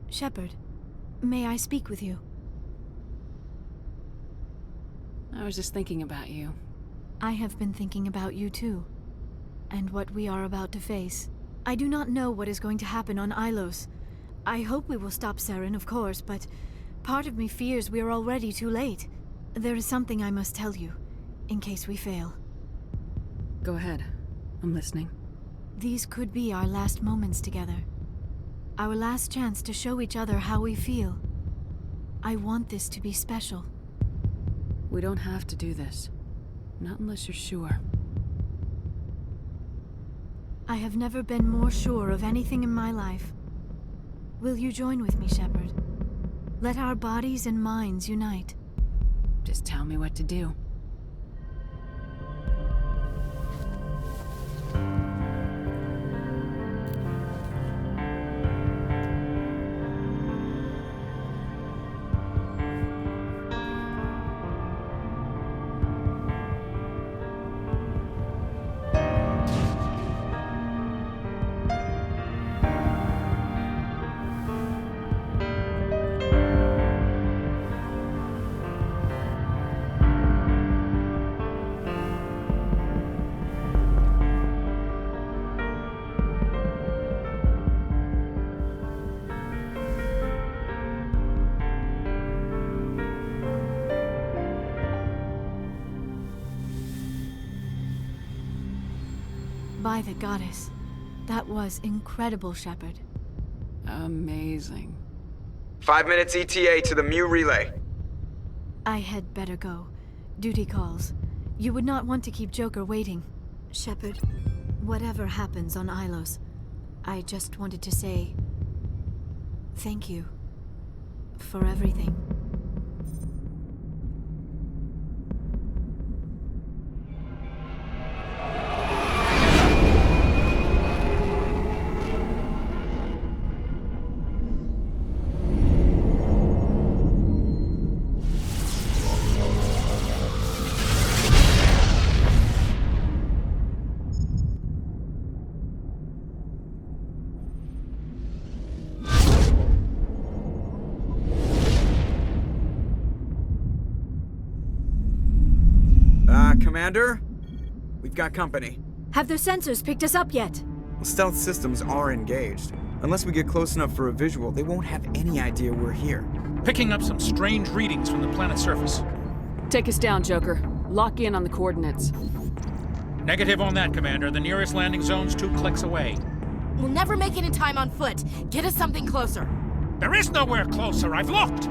Shepard, may I speak with you? I was just thinking about you. I have been thinking about you too, and what we are about to face. I do not know what is going to happen on Ilos. I hope we will stop Saren, of course, but part of me fears we are already too late. There is something I must tell you, in case we fail. Go ahead. I'm listening. These could be our last moments together. Our last chance to show each other how we feel. I want this to be special. We don't have to do this. Not unless you're sure. I have never been more sure of anything in my life. Will you join with me, Shepard? Let our bodies and minds unite. Just tell me what to do. By the goddess. That was incredible, Shepard. Amazing. 5 minutes ETA to the Mu relay. I had better go. Duty calls. You would not want to keep Joker waiting. Shepard, whatever happens on Ilos, I just wanted to say... thank you. For everything. Commander? We've got company. Have their sensors picked us up yet? Stealth systems are engaged. Unless we get close enough for a visual, they won't have any idea we're here. Picking up some strange readings from the planet's surface. Take us down, Joker. Lock in on the coordinates. Negative on that, Commander. The nearest landing zone's 2 clicks away. We'll never make it in time on foot. Get us something closer. There is nowhere closer. I've looked.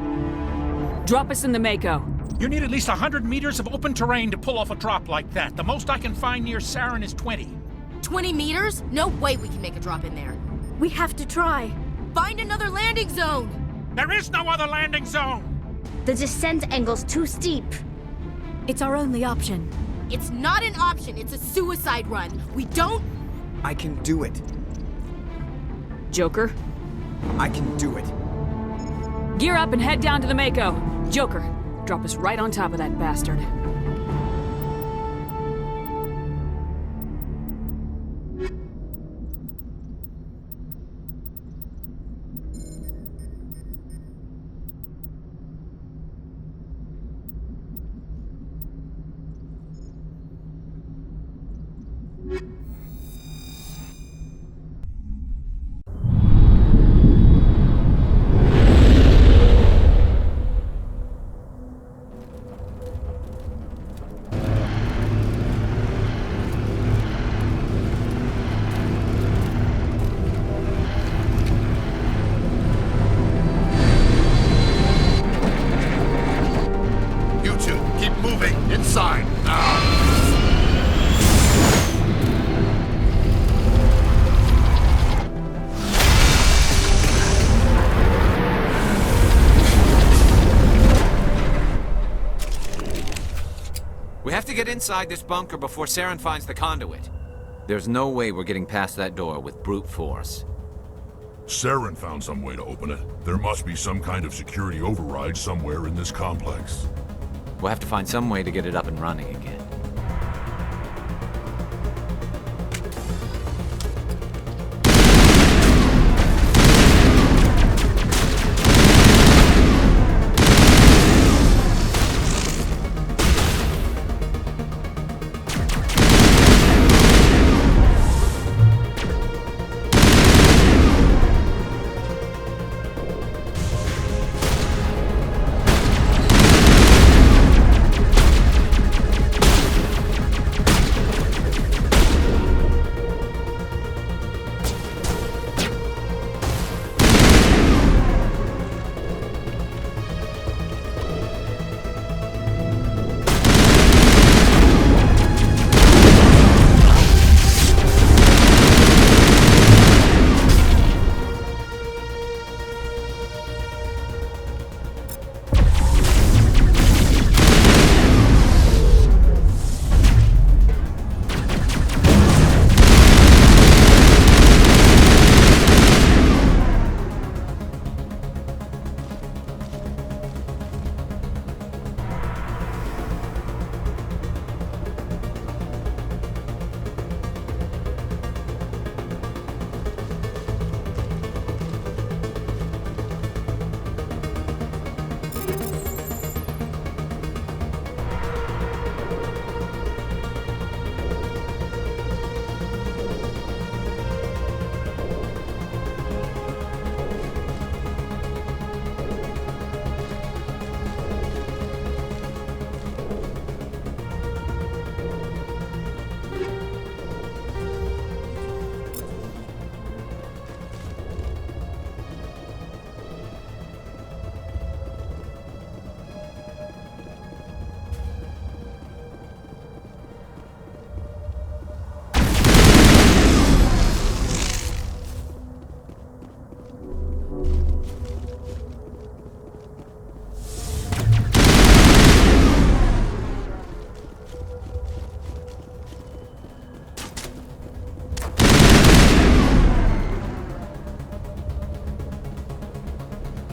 Drop us in the Mako. You need at least 100 meters of open terrain to pull off a drop like that. The most I can find near Saren is 20. 20 meters? No way we can make a drop in there. We have to try. Find another landing zone! There is no other landing zone! The descent angle's too steep. It's our only option. It's not an option, it's a suicide run. We don't... I can do it. Joker, I can do it. gear up and head down to the Mako. Joker, drop us right on top of that bastard. inside this bunker before Saren finds the conduit. There's no way we're getting past that door with brute force. Saren found some way to open it. There must be some kind of security override somewhere in this complex. We'll have to find some way to get it up and running again.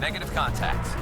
Negative contact.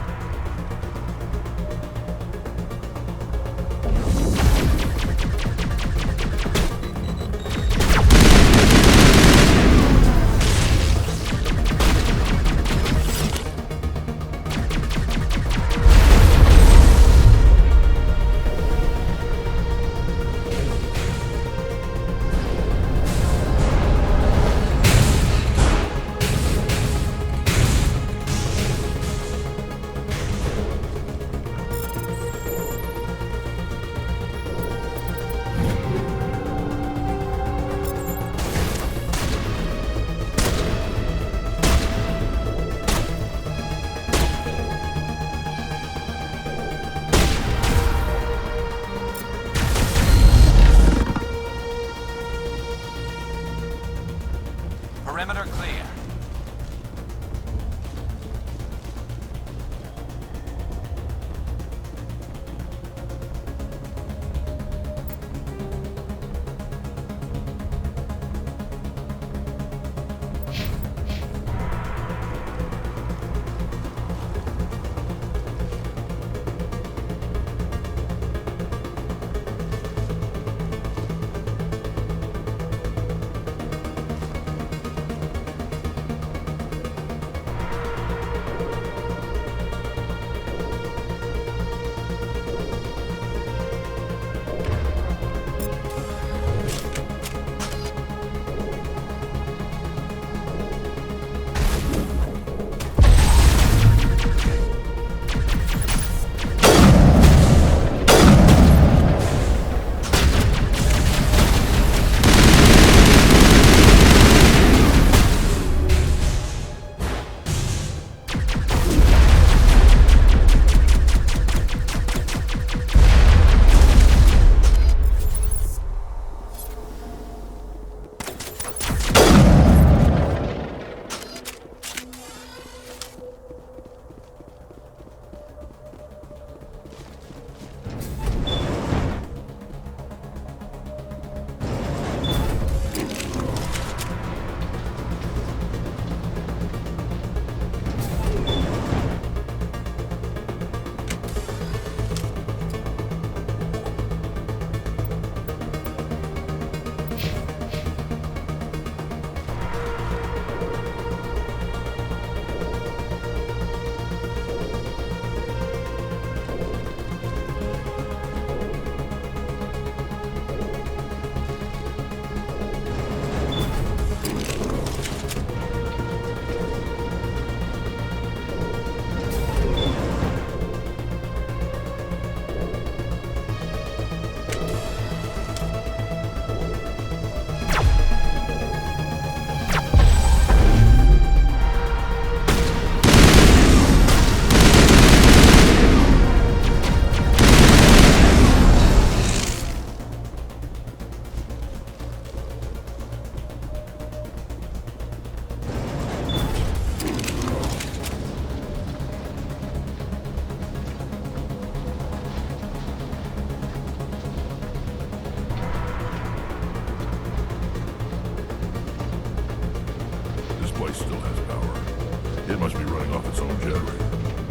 own generator.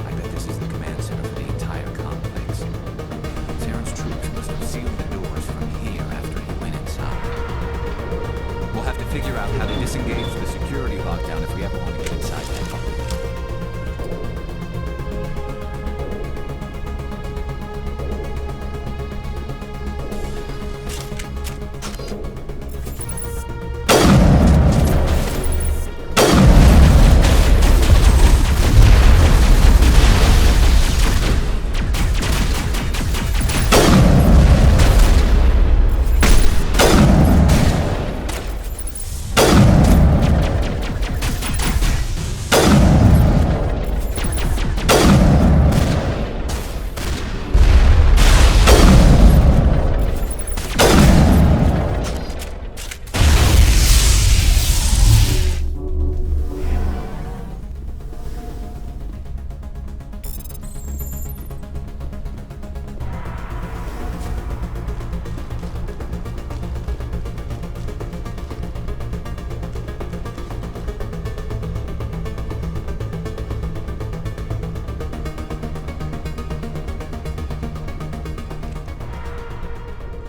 I bet this is the command center for the entire complex. Saren's troops must have sealed the doors from here after he went inside. We'll have to figure out how to disengage the security lockdown if we ever want to get inside that building.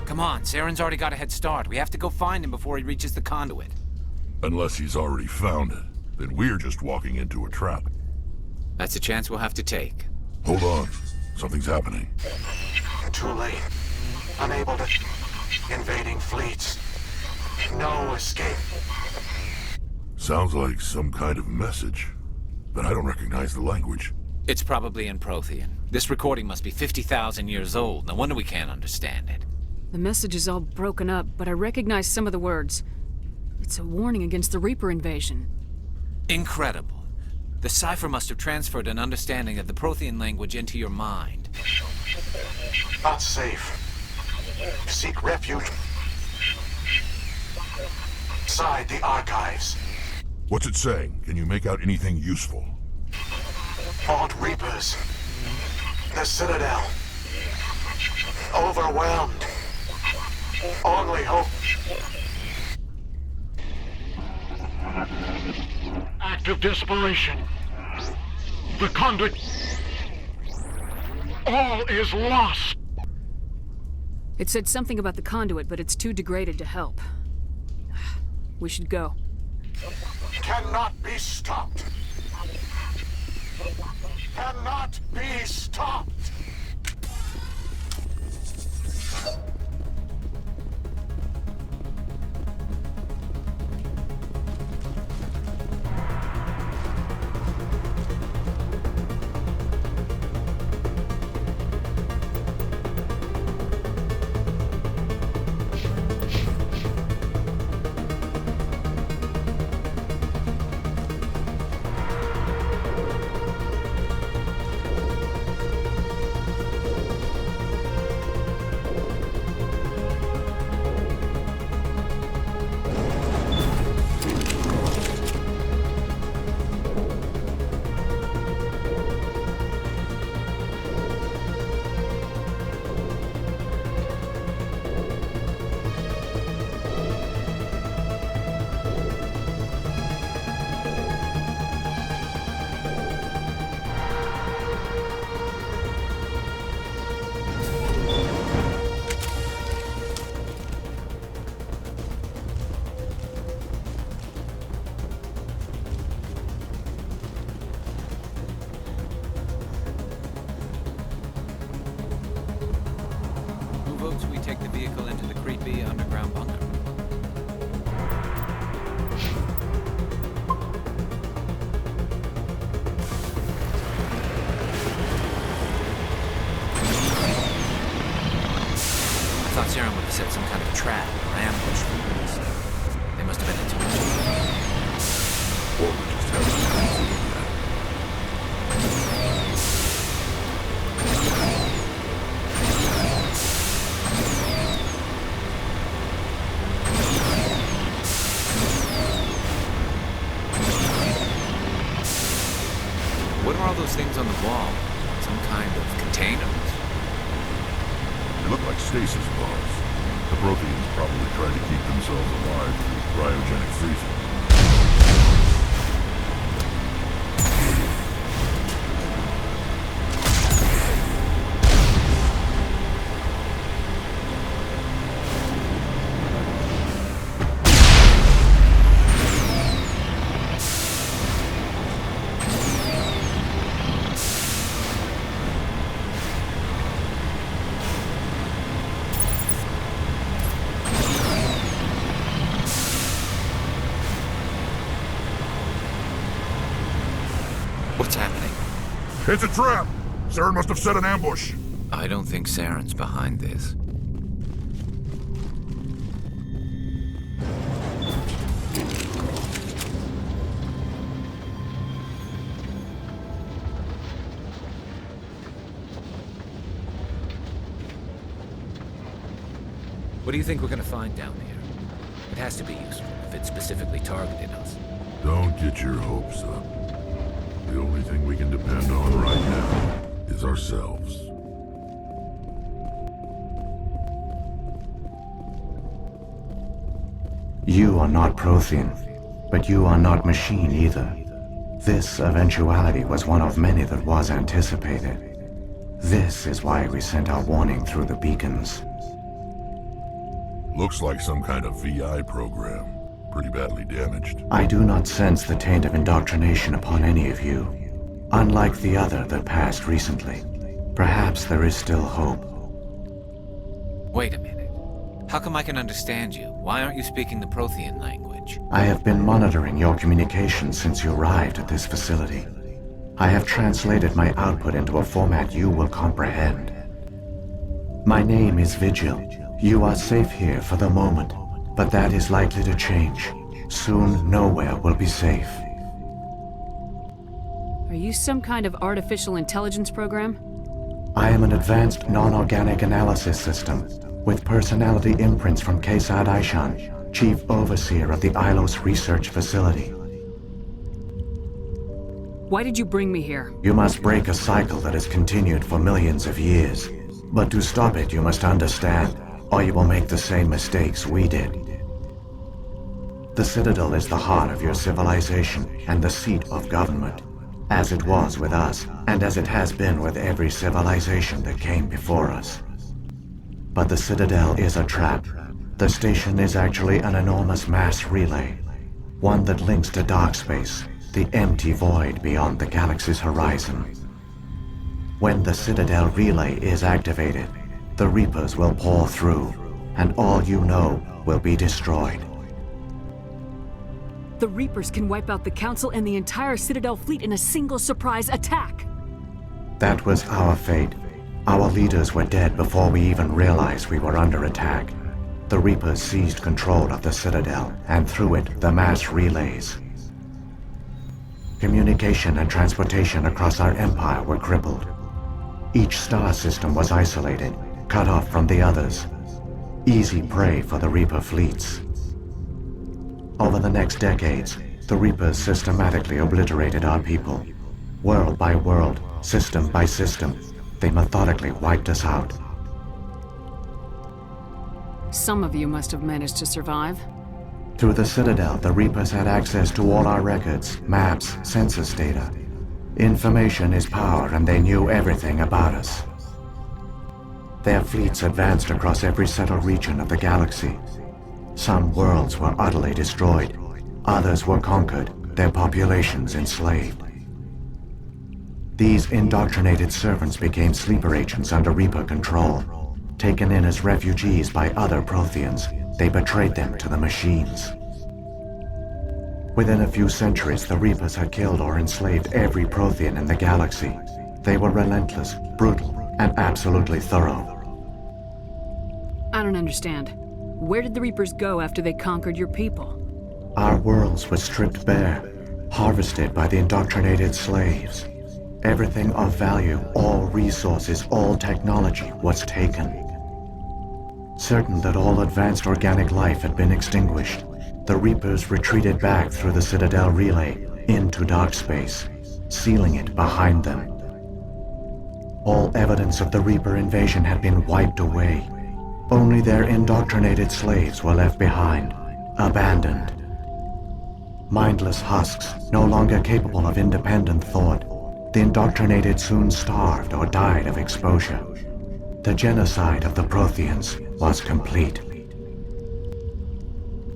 Come on, Saren's already got a head start. We have to go find him before he reaches the conduit. Unless he's already found it, then we're just walking into a trap. That's a chance we'll have to take. Hold on. Something's happening. Too late. Unable to... Invading fleets. No escape. Sounds like some kind of message, but I don't recognize the language. It's probably in Prothean. This recording must be 50,000 years old. No wonder we can't understand it. The message is all broken up, but I recognize some of the words. It's a warning against the Reaper invasion. Incredible. The cipher must have transferred an understanding of the Prothean language into your mind. Not safe. Seek refuge. Inside the archives. What's it saying? Can you make out anything useful? Fought Reapers. The Citadel. Overwhelmed. Only hope. Act of desperation. The conduit. All is lost. It said something about the conduit, but it's too degraded to help. We should go. Cannot be stopped. Cannot be stopped. We take the vehicle into the creepy underground bunker. I thought Saren would have set some kind of trap or ambush for us. They must have been into it. Or we just have some things to look at. What are all those things on the wall? Some kind of containers? They look like stasis bars. The Protheans probably tried to keep themselves alive through cryogenic freezing. What's happening? It's a trap! Saren must have set an ambush. I don't think Saren's behind this. What do you think we're gonna find down here? It has to be useful if it specifically targeted us. Don't get your hopes up. The only thing we can depend on right now is ourselves. You are not Prothean, but you are not machine either. This eventuality was one of many that was anticipated. This is why we sent our warning through the beacons. Looks like some kind of VI program. Pretty badly damaged. I do not sense the taint of indoctrination upon any of you. Unlike the other that passed recently. Perhaps there is still hope. Wait a minute. How come I can understand you? Why aren't you speaking the Prothean language? I have been monitoring your communications since you arrived at this facility. I have translated my output into a format you will comprehend. My name is Vigil. You are safe here for the moment, but that is likely to change. Soon, nowhere will be safe. Are you some kind of artificial intelligence program? I am an advanced non-organic analysis system, with personality imprints from Kesad Aishan, Chief Overseer of the Ilos Research Facility. Why did you bring me here? You must break a cycle that has continued for millions of years. But to stop it, you must understand, or you will make the same mistakes we did. The Citadel is the heart of your civilization and the seat of government, as it was with us, and as it has been with every civilization that came before us. But the Citadel is a trap. The station is actually an enormous mass relay, one that links to dark space, the empty void beyond the galaxy's horizon. When the Citadel relay is activated, the Reapers will pour through, and all you know will be destroyed. The Reapers can wipe out the Council and the entire Citadel fleet in a single surprise attack! That was our fate. Our leaders were dead before we even realized we were under attack. The Reapers seized control of the Citadel, and through it, the mass relays. Communication and transportation across our empire were crippled. Each star system was isolated, cut off from the others. Easy prey for the Reaper fleets. Over the next decades, the Reapers systematically obliterated our people. World by world, system by system, they methodically wiped us out. Some of you must have managed to survive. Through the Citadel, the Reapers had access to all our records, maps, census data. Information is power, and they knew everything about us. Their fleets advanced across every settled region of the galaxy. Some worlds were utterly destroyed. Others were conquered, their populations enslaved. These indoctrinated servants became sleeper agents under Reaper control. Taken in as refugees by other Protheans, they betrayed them to the machines. Within a few centuries, the Reapers had killed or enslaved every Prothean in the galaxy. They were relentless, brutal, and absolutely thorough. I don't understand. Where did the Reapers go after they conquered your people? Our worlds were stripped bare, harvested by the indoctrinated slaves. Everything of value, all resources, all technology was taken. Certain that all advanced organic life had been extinguished, the Reapers retreated back through the Citadel relay into dark space, sealing it behind them. All evidence of the Reaper invasion had been wiped away. Only their indoctrinated slaves were left behind, abandoned. Mindless husks, no longer capable of independent thought, the indoctrinated soon starved or died of exposure. The genocide of the Protheans was complete.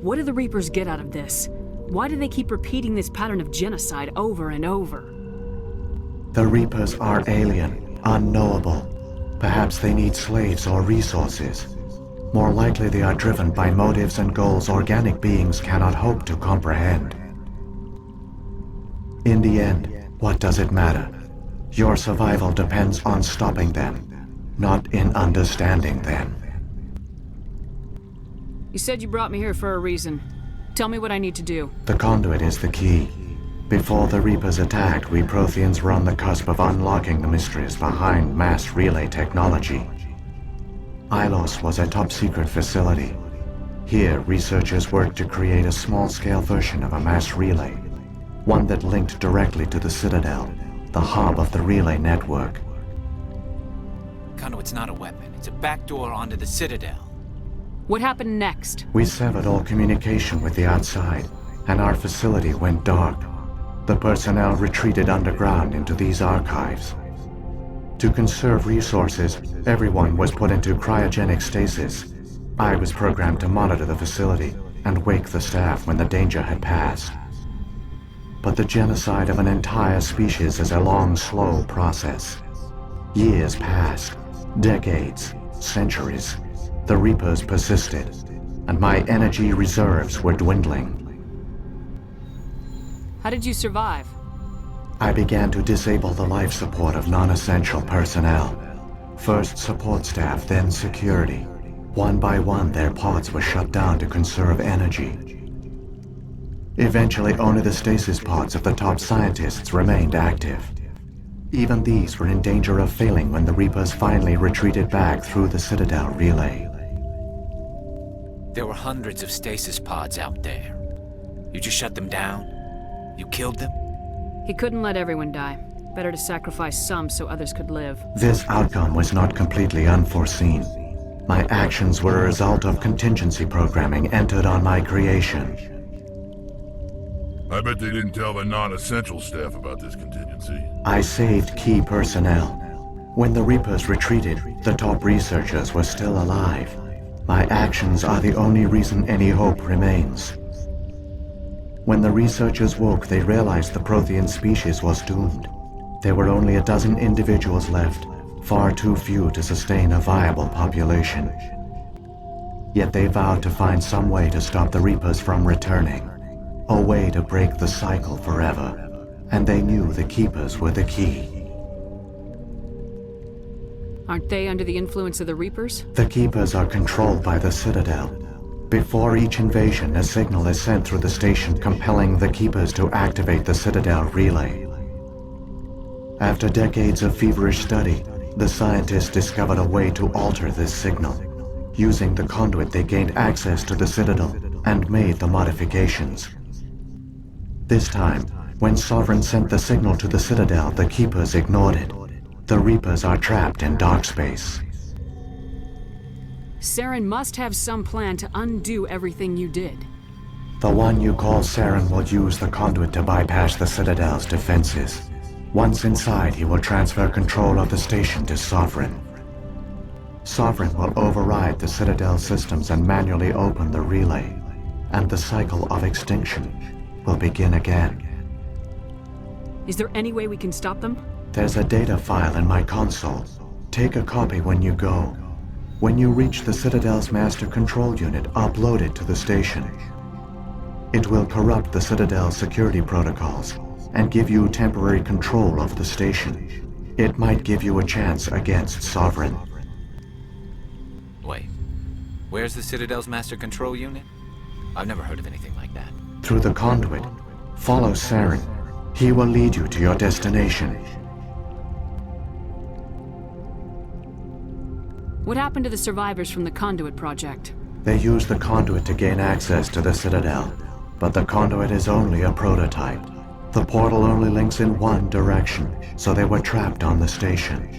What do the Reapers get out of this? Why do they keep repeating this pattern of genocide over and over? The Reapers are alien, unknowable. Perhaps they need slaves or resources. More likely they are driven by motives and goals organic beings cannot hope to comprehend. In the end, What does it matter? Your survival depends on stopping them, not in understanding them. You said you brought me here for a reason. Tell me what I need to do. The conduit is the key. Before the Reapers attacked, we Protheans were on the cusp of unlocking the mysteries behind mass relay technology. Ilos was a top-secret facility. Here, researchers worked to create a small-scale version of a mass relay, one that linked directly to the Citadel, the hub of the relay network. Conduit's not a weapon. It's a backdoor onto the Citadel. What happened next? We severed all communication with the outside, and our facility went dark. The personnel retreated underground into these archives. To conserve resources, everyone was put into cryogenic stasis. I was programmed to monitor the facility and wake the staff when the danger had passed. But the genocide of an entire species is a long, slow process. Years passed, decades, centuries. The Reapers persisted, and my energy reserves were dwindling. How did you survive? I began to disable the life support of non-essential personnel. First support staff, then security. One by one, their pods were shut down to conserve energy. Eventually, only the stasis pods of the top scientists remained active. Even these were in danger of failing when the Reapers finally retreated back through the Citadel relay. There were hundreds of stasis pods out there. You just shut them down? You killed them? He couldn't let everyone die. Better to sacrifice some so others could live. This outcome was not completely unforeseen. My actions were a result of contingency programming entered on my creation. I bet they didn't tell the non-essential staff about this contingency. I saved key personnel. When the Reapers retreated, the top researchers were still alive. My actions are the only reason any hope remains. When the researchers woke, they realized the Prothean species was doomed. There were only a dozen individuals left, far too few to sustain a viable population. Yet they vowed to find some way to stop the Reapers from returning, a way to break the cycle forever, and they knew the Keepers were the key. Aren't they under the influence of the Reapers? The Keepers are controlled by the Citadel. Before each invasion, a signal is sent through the station compelling the Keepers to activate the Citadel relay. After decades of feverish study, the scientists discovered a way to alter this signal. Using the conduit, they gained access to the Citadel and made the modifications. This time, when Sovereign sent the signal to the Citadel, the Keepers ignored it. The Reapers are trapped in dark space. Saren must have some plan to undo everything you did. The one you call Saren will use the conduit to bypass the Citadel's defenses. Once inside, he will transfer control of the station to Sovereign. Sovereign will override the Citadel systems and manually open the relay, and the cycle of extinction will begin again. Is there any way we can stop them? There's a data file in my console. Take a copy when you go. When you reach the Citadel's master control unit, upload it to the station. It will corrupt the Citadel's security protocols and give you temporary control of the station. It might give you a chance against Sovereign. Wait, where's the Citadel's master control unit? I've never heard of anything like that. Through the conduit, follow Saren. He will lead you to your destination. What happened to the survivors from the Conduit project? They used the conduit to gain access to the Citadel, but the conduit is only a prototype. The portal only links in one direction, so they were trapped on the station.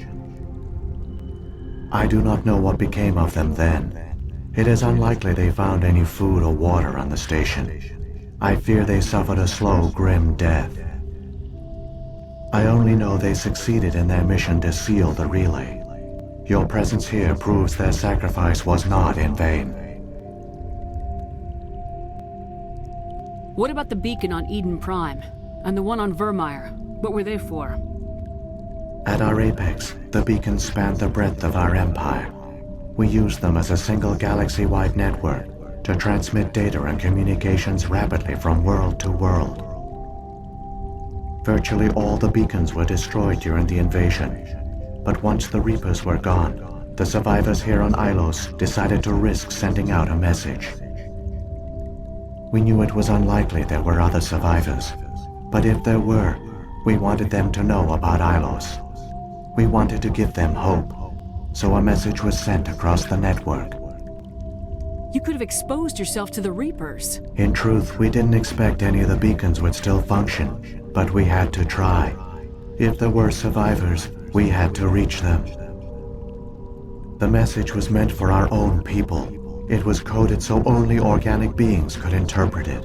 I do not know what became of them then. It is unlikely they found any food or water on the station. I fear they suffered a slow, grim death. I only know they succeeded in their mission to seal the relay. Your presence here proves their sacrifice was not in vain. What about the beacon on Eden Prime? And the one on Vermeer? What were they for? At our apex, the beacons spanned the breadth of our empire. We used them as a single galaxy-wide network to transmit data and communications rapidly from world to world. Virtually all the beacons were destroyed during the invasion. But once the Reapers were gone, the survivors here on Ilos decided to risk sending out a message. We knew it was unlikely there were other survivors, but if there were, we wanted them to know about Ilos. We wanted to give them hope, so a message was sent across the network. You could have exposed yourself to the Reapers. In truth, we didn't expect any of the beacons would still function, but we had to try. If there were survivors, we had to reach them. The message was meant for our own people. It was coded so only organic beings could interpret it.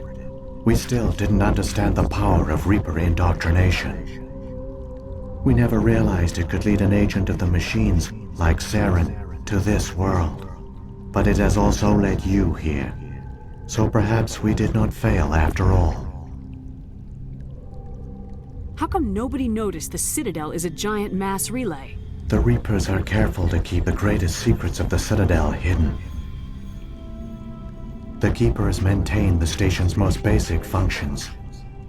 We still didn't understand the power of Reaper indoctrination. We never realized it could lead an agent of the machines, like Saren, to this world. But it has also led you here. So perhaps we did not fail after all. How come nobody noticed the Citadel is a giant mass relay? The Reapers are careful to keep the greatest secrets of the Citadel hidden. The Keepers maintain the station's most basic functions.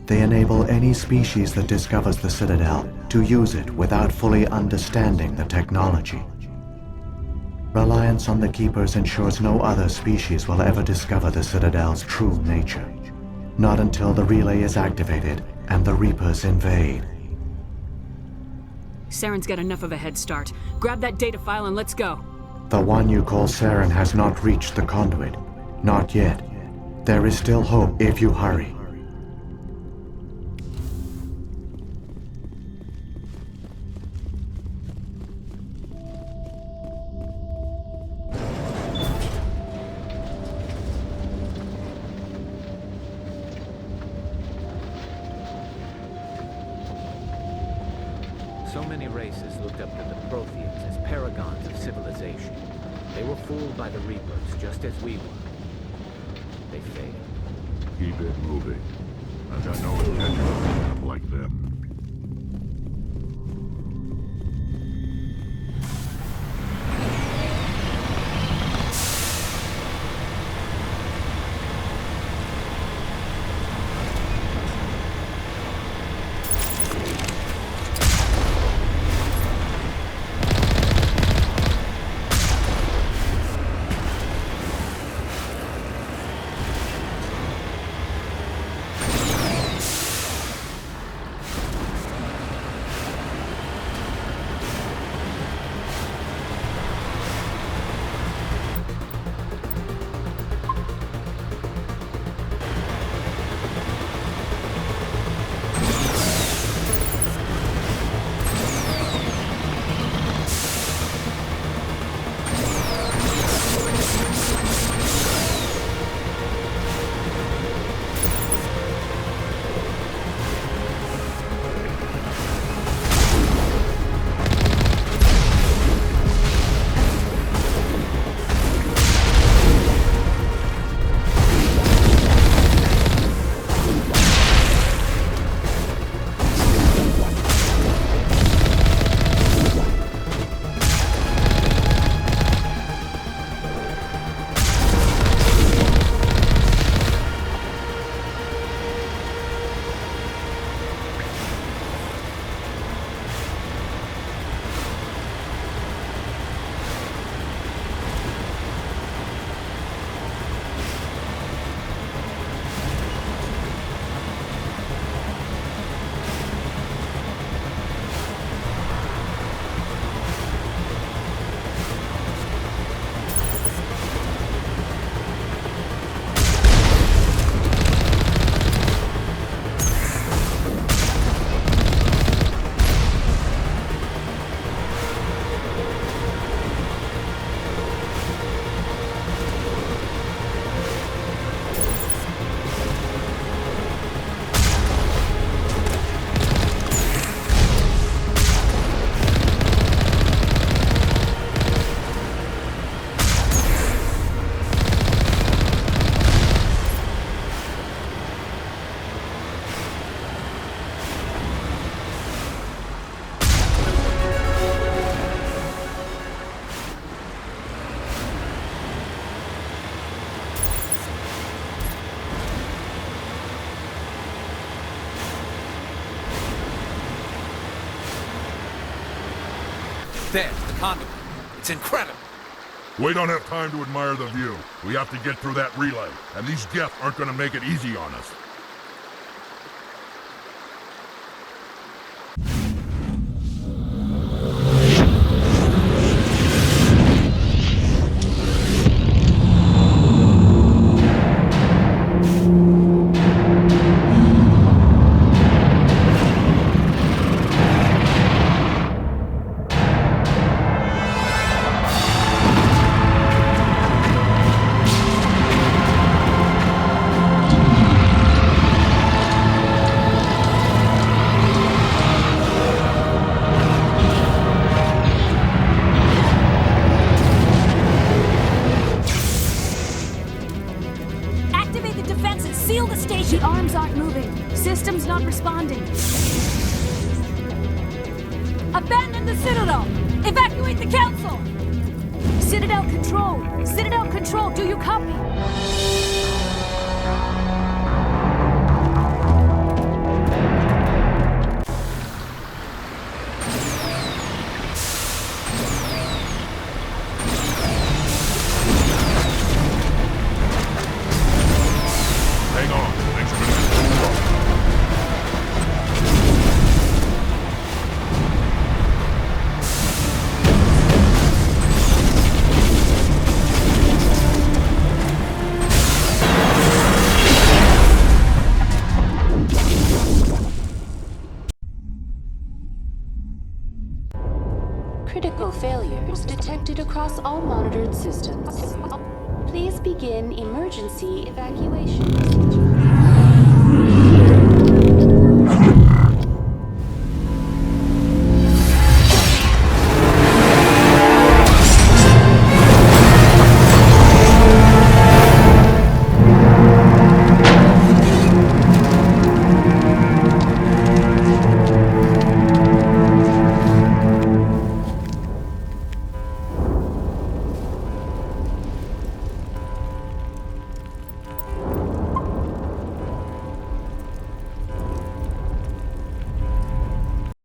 They enable any species that discovers the Citadel to use it without fully understanding the technology. Reliance on the Keepers ensures no other species will ever discover the Citadel's true nature. Not until the relay is activated and the Reapers invade. Saren's got enough of a head start. Grab that data file and let's go. The one you call Saren has not reached the conduit. Not yet. There is still hope if you hurry. So many races looked up to the Protheans as paragons of civilization. They were fooled by the Reapers, just as we were. They failed. Keep it moving. I've got no intention of being up like them. There, the conduit. It's incredible. We don't have time to admire the view. We have to get through that relay, and these Geth aren't gonna make it easy on us. Activate the defenses! Seal the station! The arms aren't moving. Systems not responding. Abandon the Citadel! Evacuate the Council! Citadel Control! Citadel Control, do you copy? Hang on, things are gonna get too rough. Critical failures detected across all monitored systems. Please begin emergency evacuation.